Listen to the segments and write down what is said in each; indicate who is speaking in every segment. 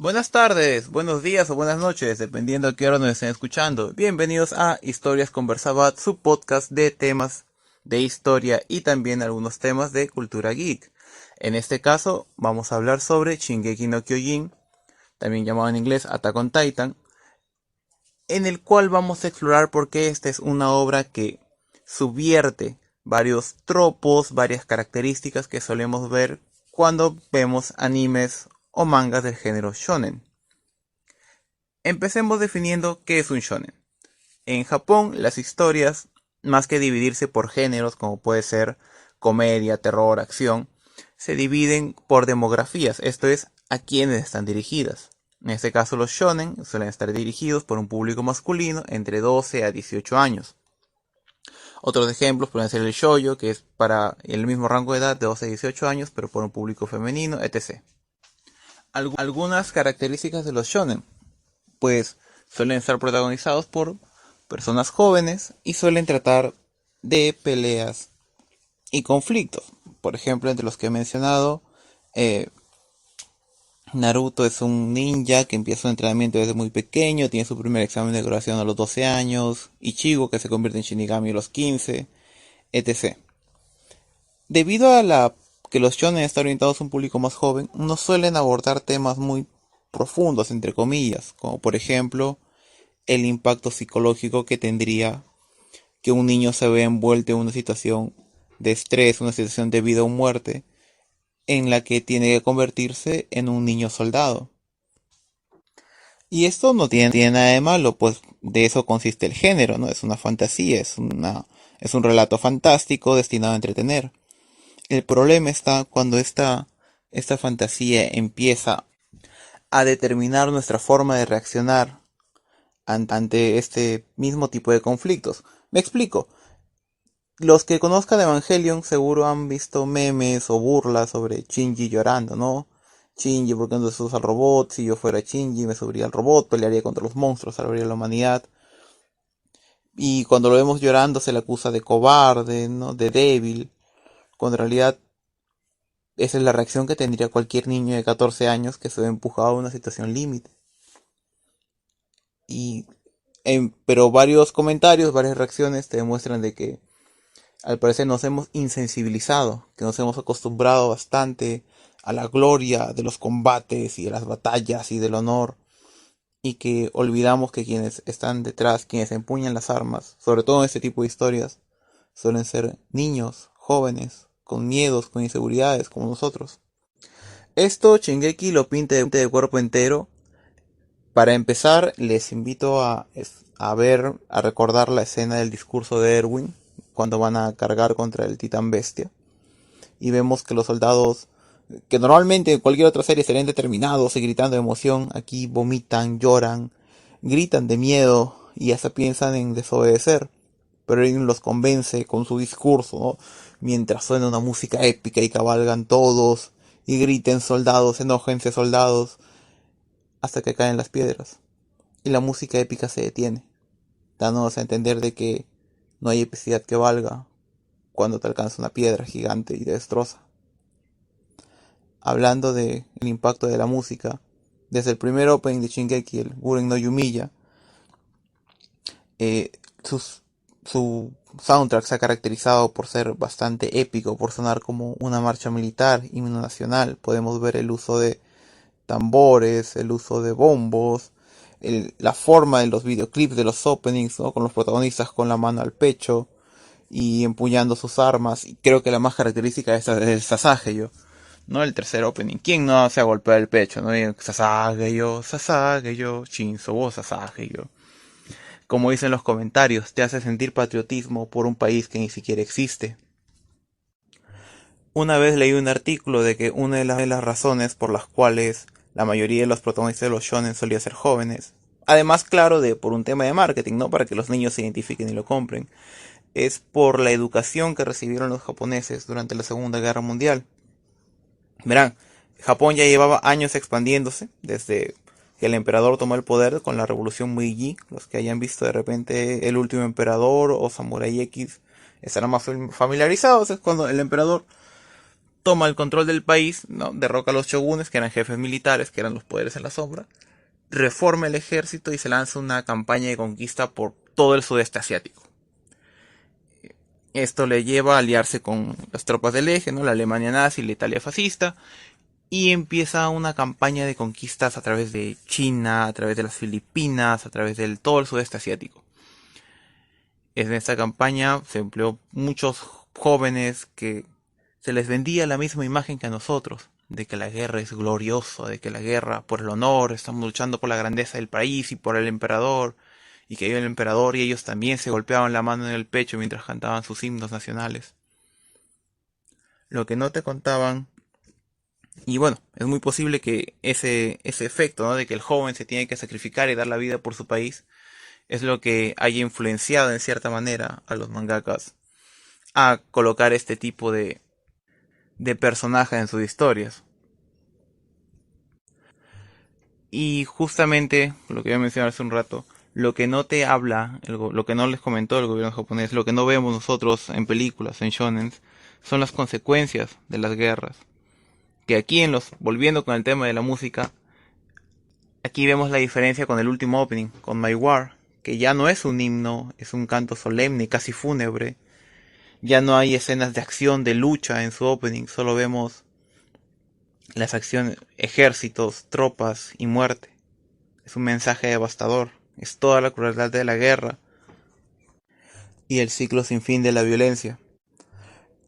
Speaker 1: Buenas tardes, buenos días o buenas noches, dependiendo a qué hora nos estén escuchando. Bienvenidos a Historias con Versabat, su podcast de temas de historia y también algunos temas de cultura geek. En este caso, vamos a hablar sobre Shingeki no Kyojin, también llamado en inglés Attack on Titan, en el cual vamos a explorar por qué esta es una obra que subvierte varios tropos, varias características que solemos ver cuando vemos animes o mangas del género shonen. Empecemos definiendo qué es un shonen. En Japón, las historias, más que dividirse por géneros como puede ser comedia, terror, acción, se dividen por demografías, esto es, a quienes están dirigidas. En este caso, los shonen suelen estar dirigidos por un público masculino entre 12 a 18 años. Otros ejemplos pueden ser el shoujo, que es para el mismo rango de edad de 12 a 18 años, pero por un público femenino, etc. Algunas características de los shonen, pues suelen estar protagonizados por personas jóvenes y suelen tratar de peleas y conflictos. Por ejemplo, entre los que he mencionado, eh, Naruto es un ninja que empieza su entrenamiento desde muy pequeño, tiene su primer examen de graduación a los 12 años, Ichigo que se convierte en Shinigami a los 15, etc. Debido a que los shonen están orientados a un público más joven, no suelen abordar temas muy profundos, entre comillas, como por ejemplo el impacto psicológico que tendría que un niño se vea envuelto en una situación de estrés, una situación de vida o muerte, en la que tiene que convertirse en un niño soldado. Y esto no tiene nada de malo, pues de eso consiste el género, ¿no? Es una fantasía, es un relato fantástico destinado a entretener. El problema está cuando esta fantasía empieza a determinar nuestra forma de reaccionar ante este mismo tipo de conflictos. Me explico. Los que conozcan Evangelion seguro han visto memes o burlas sobre Shinji llorando, ¿no? Shinji, ¿por qué no se usa el robot? Si yo fuera Shinji, me subiría al robot, pelearía contra los monstruos, salvaría a la humanidad. Y cuando lo vemos llorando se le acusa de cobarde, ¿no? De débil, cuando en realidad esa es la reacción que tendría cualquier niño de 14 años que se ve empujado a una situación límite. Y, pero varios comentarios, varias reacciones te demuestran de que al parecer nos hemos insensibilizado, que nos hemos acostumbrado bastante a la gloria de los combates y de las batallas y del honor, y que olvidamos que quienes están detrás, quienes empuñan las armas, sobre todo en este tipo de historias, suelen ser niños, jóvenes, con miedos, con inseguridades, como nosotros. Esto Shingeki lo pinta de cuerpo entero. Para empezar, les invito a ver, a recordar la escena del discurso de Erwin, cuando van a cargar contra el titán bestia. Y vemos que los soldados, que normalmente en cualquier otra serie serían determinados y gritando de emoción, aquí vomitan, lloran, gritan de miedo y hasta piensan en desobedecer. Pero Erwin los convence con su discurso, ¿no? Mientras suena una música épica y cabalgan todos y griten soldados, enójense soldados, hasta que caen las piedras y la música épica se detiene, dándonos a entender de que no hay epicidad que valga cuando te alcanza una piedra gigante y te destroza. Hablando del impacto de la música, desde el primer opening de Shingeki, el Guren no Yumiya, eh, sus, su soundtrack se ha caracterizado por ser bastante épico, por sonar como una marcha militar, himno nacional. Podemos ver el uso de tambores, el uso de bombos, la forma de los videoclips de los openings, ¿no? Con los protagonistas con la mano al pecho y empuñando sus armas. Y creo que la más característica es el Sasage, ¿no? El tercer opening. ¿Quién no se ha golpeado el pecho? ¿No? Sasage yo, Shinsobo Sasage yo. Como dicen los comentarios, te hace sentir patriotismo por un país que ni siquiera existe. Una vez leí un artículo de que una de las razones por las cuales la mayoría de los protagonistas de los shonen solía ser jóvenes, además claro de por un tema de marketing, no para que los niños se identifiquen y lo compren, es por la educación que recibieron los japoneses durante la Segunda Guerra Mundial. Verán, Japón ya llevaba años expandiéndose desde que el emperador tomó el poder con la revolución Meiji. Los que hayan visto de repente El último emperador o Samurai X estarán más familiarizados. Es cuando el emperador toma el control del país, ¿no? Derroca a los shogunes, que eran jefes militares, que eran los poderes en la sombra, reforma el ejército y se lanza una campaña de conquista por todo el sudeste asiático. Esto le lleva a aliarse con las tropas del eje, ¿no? La Alemania nazi y la Italia fascista, y empieza una campaña de conquistas a través de China, a través de las Filipinas, a través de todo el sudeste asiático. En esta campaña se empleó muchos jóvenes que se les vendía la misma imagen que a nosotros, de que la guerra es gloriosa, de que la guerra por el honor, estamos luchando por la grandeza del país y por el emperador, y que el emperador y ellos también se golpeaban la mano en el pecho mientras cantaban sus himnos nacionales. Lo que no te contaban, y bueno, es muy posible que ese efecto, ¿no? De que el joven se tiene que sacrificar y dar la vida por su país, es lo que haya influenciado en cierta manera a los mangakas a colocar este tipo de personajes en sus historias. Y justamente, lo que iba a mencionar hace un rato, lo que no te habla, lo que no les comentó el gobierno japonés, lo que no vemos nosotros en películas, en shonens, son las consecuencias de las guerras. Que aquí volviendo con el tema de la música, aquí vemos la diferencia con el último opening, con My War, que ya no es un himno, es un canto solemne, casi fúnebre. Ya no hay escenas de acción, de lucha en su opening, solo vemos las acciones, ejércitos, tropas y muerte. Es un mensaje devastador, es toda la crueldad de la guerra y el ciclo sin fin de la violencia.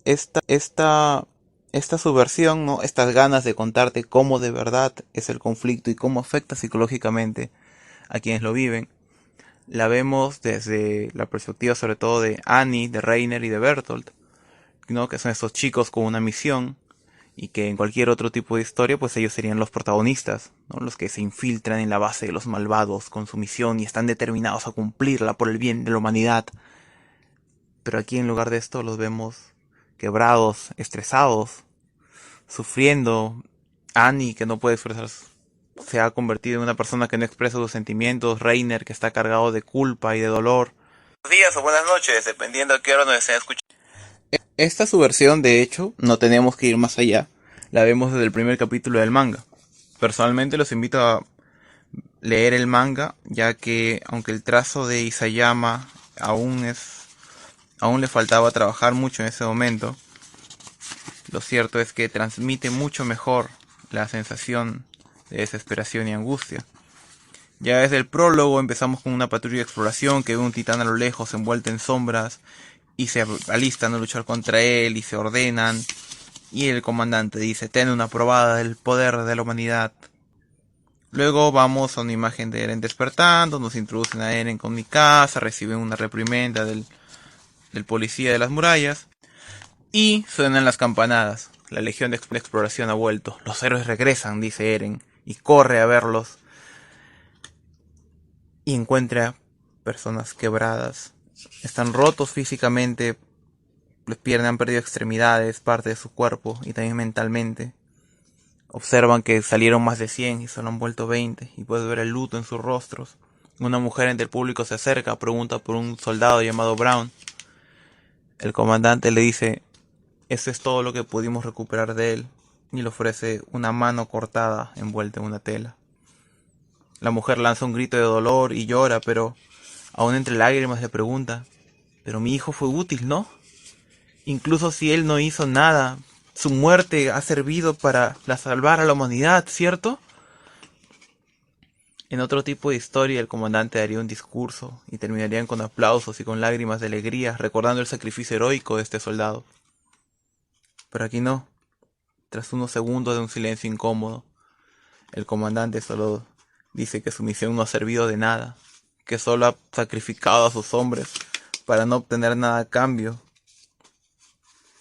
Speaker 1: Esta, esta, esta subversión, ¿no? Estas ganas de contarte cómo de verdad es el conflicto y cómo afecta psicológicamente a quienes lo viven, la vemos desde la perspectiva sobre todo de Annie, de Reiner y de Bertolt, ¿no? Que son estos chicos con una misión y que en cualquier otro tipo de historia pues ellos serían los protagonistas, ¿no? Los que se infiltran en la base de los malvados con su misión y están determinados a cumplirla por el bien de la humanidad. Pero aquí en lugar de esto los vemos quebrados, estresados, sufriendo. Annie, que no puede expresarse, se ha convertido en una persona que no expresa sus sentimientos. Reiner, que está cargado de culpa y de dolor. Buenos días o buenas noches, dependiendo a qué hora nos estén escuchando. Esta subversión, de hecho, no tenemos que ir más allá. La vemos desde el primer capítulo del manga. Personalmente los invito a leer el manga, ya que aunque el trazo de Isayama aún le faltaba trabajar mucho en ese momento, lo cierto es que transmite mucho mejor la sensación de desesperación y angustia. Ya desde el prólogo empezamos con una patrulla de exploración que ve un titán a lo lejos envuelto en sombras y se alistan a luchar contra él y se ordenan. Y el comandante dice: ten una probada del poder de la humanidad. Luego vamos a una imagen de Eren despertando, nos introducen a Eren con Mikasa, reciben una reprimenda del policía de las murallas y suenan las campanadas. La legión de exploración ha vuelto. Los héroes regresan, dice Eren, y corre a verlos y encuentra personas quebradas. Están rotos físicamente, han perdido extremidades, parte de su cuerpo y también mentalmente. Observan que salieron más de 100 y solo han vuelto 20 y puedes ver el luto en sus rostros. Una mujer entre el público se acerca, pregunta por un soldado llamado Brown. El comandante le dice: eso es todo lo que pudimos recuperar de él, y le ofrece una mano cortada envuelta en una tela. La mujer lanza un grito de dolor y llora, pero aún entre lágrimas le pregunta: pero mi hijo fue útil, ¿no? Incluso si él no hizo nada, su muerte ha servido para salvar a la humanidad, ¿cierto? En otro tipo de historia, el comandante daría un discurso y terminarían con aplausos y con lágrimas de alegría, recordando el sacrificio heroico de este soldado. Pero aquí no. Tras unos segundos de un silencio incómodo, el comandante solo dice que su misión no ha servido de nada, que solo ha sacrificado a sus hombres para no obtener nada a cambio.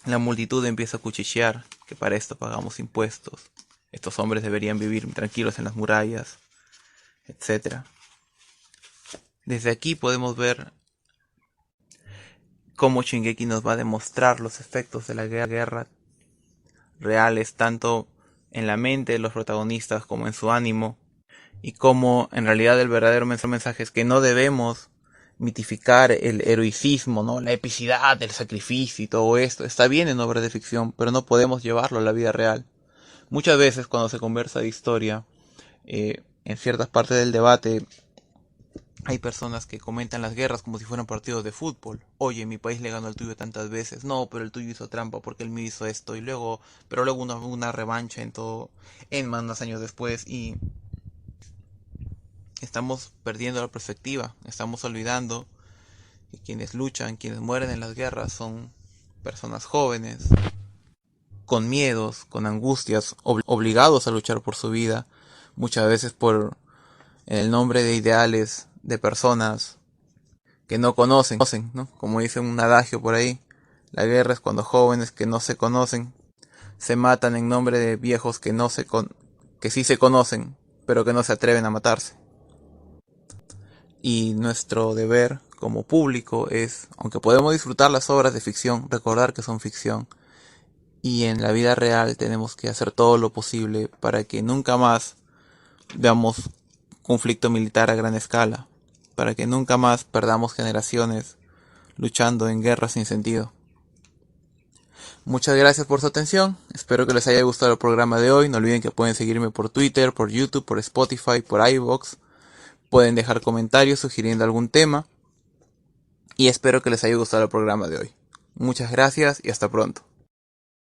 Speaker 1: La multitud empieza a cuchichear que para esto pagamos impuestos. Estos hombres deberían vivir tranquilos en las murallas, etc. Desde aquí podemos ver cómo Shingeki nos va a demostrar los efectos de la guerra reales, tanto en la mente de los protagonistas como en su ánimo, y cómo en realidad el verdadero mensaje es que no debemos mitificar el heroicismo, ¿no? La epicidad del sacrificio y todo esto. Está bien en obras de ficción, pero no podemos llevarlo a la vida real. Muchas veces cuando se conversa de historia, en ciertas partes del debate, hay personas que comentan las guerras como si fueran partidos de fútbol. Oye, mi país le ganó al tuyo tantas veces. No, pero el tuyo hizo trampa porque el mío hizo esto. Y luego, pero luego una revancha en todo, en más unos años después. Y estamos perdiendo la perspectiva. Estamos olvidando que quienes luchan, quienes mueren en las guerras son personas jóvenes, con miedos, con angustias, obligados a luchar por su vida. Muchas veces por en el nombre de ideales de personas que no conocen, ¿no? Como dice un adagio por ahí, la guerra es cuando jóvenes que no se conocen se matan en nombre de viejos que que sí se conocen, pero que no se atreven a matarse. Y nuestro deber como público es, aunque podemos disfrutar las obras de ficción, recordar que son ficción. Y en la vida real tenemos que hacer todo lo posible para que nunca más veamos conflicto militar a gran escala, para que nunca más perdamos generaciones luchando en guerras sin sentido. Muchas gracias por su atención, espero que les haya gustado el programa de hoy, no olviden que pueden seguirme por Twitter, por YouTube, por Spotify, por iVoox, pueden dejar comentarios sugiriendo algún tema y espero que les haya gustado el programa de hoy. Muchas gracias y hasta pronto.